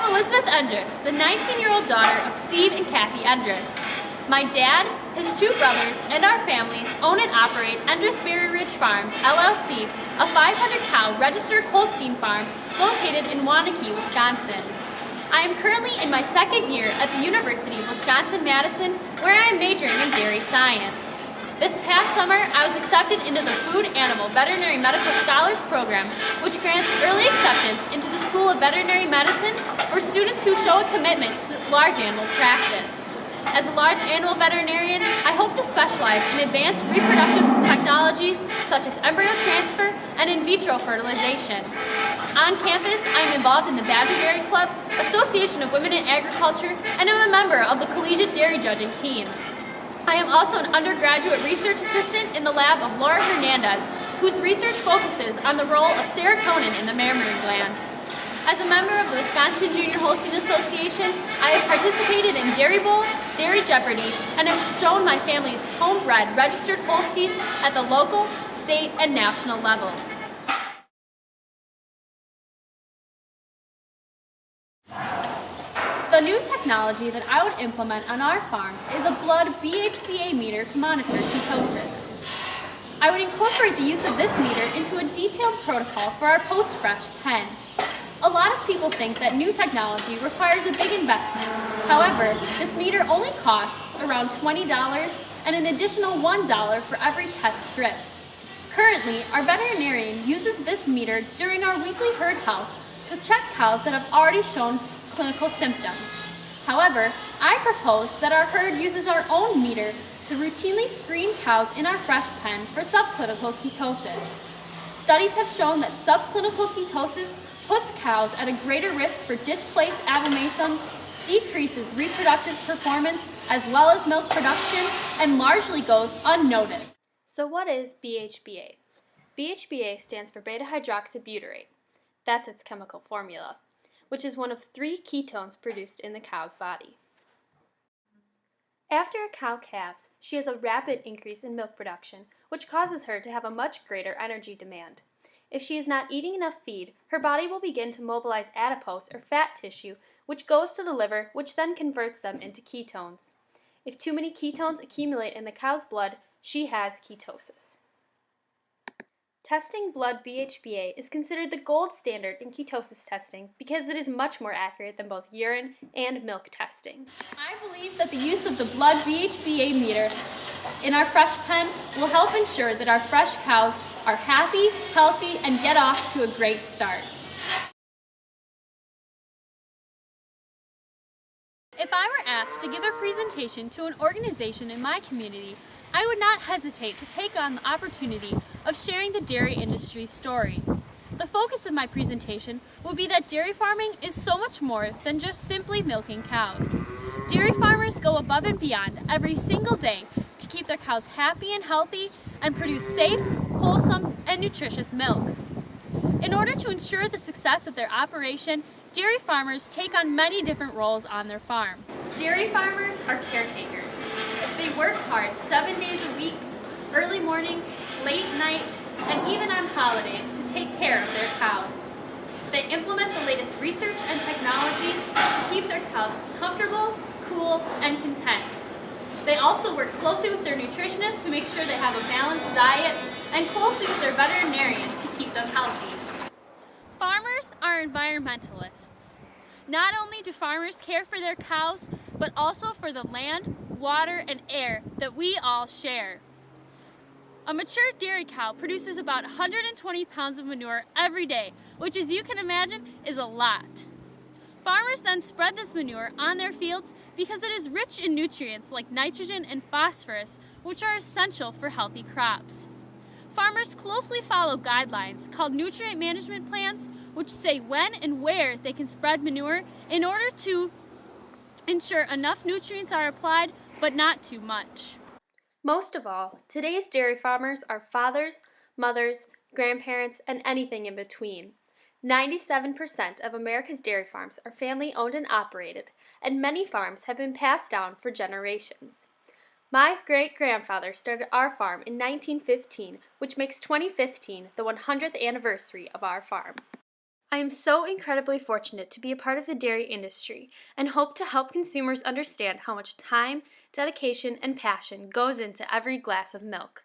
I'm Elizabeth Endres, the 19-year-old daughter of Steve and Kathy Endres. My dad, his two brothers, and our families own and operate Endres-Berry Ridge Farms, LLC, a 500-cow registered Holstein farm located in Waunakee, Wisconsin. I am currently in my second year at the University of Wisconsin-Madison, where I am majoring in dairy science. This past summer, I was accepted into the Food Animal Veterinary Medical Scholars Program, which grants early acceptance into the School of Veterinary Medicine for students who show a commitment to large animal practice. As a large animal veterinarian, I hope to specialize in advanced reproductive technologies such as embryo transfer and in vitro fertilization. On campus, I am involved in the Badger Dairy Club, Association of Women in Agriculture, and am a member of the Collegiate Dairy Judging Team. I am also an undergraduate research assistant in the lab of Laura Hernandez, whose research focuses on the role of serotonin in the mammary gland. As a member of the Wisconsin Junior Holstein Association, I have participated in Dairy Bowl, Dairy Jeopardy, and have shown my family's homebred registered Holsteins at the local, state, and national level. The new technology that I would implement on our farm is a blood BHBA meter to monitor ketosis. I would incorporate the use of this meter into a detailed protocol for our post-fresh pen. A lot of people think that new technology requires a big investment. However, this meter only costs around $20 and an additional $1 for every test strip. Currently, our veterinarian uses this meter during our weekly herd health to check cows that have already shown clinical symptoms. However, I propose that our herd uses our own meter to routinely screen cows in our fresh pen for subclinical ketosis. Studies have shown that subclinical ketosis puts cows at a greater risk for displaced abomasums, decreases reproductive performance as well as milk production, and largely goes unnoticed. So what is BHBA? BHBA stands for beta-hydroxybutyrate. That's its chemical formula, which is one of 3 ketones produced in the cow's body. After a cow calves, she has a rapid increase in milk production, which causes her to have a much greater energy demand. If she is not eating enough feed, her body will begin to mobilize adipose or fat tissue, which goes to the liver, which then converts them into ketones. If too many ketones accumulate in the cow's blood, she has ketosis. Testing blood BHBA is considered the gold standard in ketosis testing because it is much more accurate than both urine and milk testing. I believe that the use of the blood BHBA meter in our fresh pen will help ensure that our fresh cows are happy, healthy, and get off to a great start. If I were asked to give a presentation to an organization in my community, I would not hesitate to take on the opportunity of sharing the dairy industry's story. The focus of my presentation will be that dairy farming is so much more than just simply milking cows. Dairy farmers go above and beyond every single day to keep their cows happy and healthy and produce safe, wholesome, and nutritious milk. In order to ensure the success of their operation, dairy farmers take on many different roles on their farm. Dairy farmers are caretakers. They work hard 7 days a week, early mornings, late nights, and even on holidays to take care of their cows. They implement the latest research and technology to keep their cows comfortable, cool, and content. They also work closely with their nutritionist to make sure they have a balanced diet and closely with their veterinarian to keep them healthy. Farmers are environmentalists. Not only do farmers care for their cows, but also for the land, water, and air that we all share. A mature dairy cow produces about 120 pounds of manure every day, which, as you can imagine, is a lot. Farmers then spread this manure on their fields because it is rich in nutrients like nitrogen and phosphorus, which are essential for healthy crops. Farmers closely follow guidelines called nutrient management plans, which say when and where they can spread manure in order to ensure enough nutrients are applied, but not too much. Most of all, today's dairy farmers are fathers, mothers, grandparents, and anything in between. 97% of America's dairy farms are family-owned and operated, and many farms have been passed down for generations. My great-grandfather started our farm in 1915, which makes 2015 the 100th anniversary of our farm. I am so incredibly fortunate to be a part of the dairy industry and hope to help consumers understand how much time, dedication, and passion goes into every glass of milk.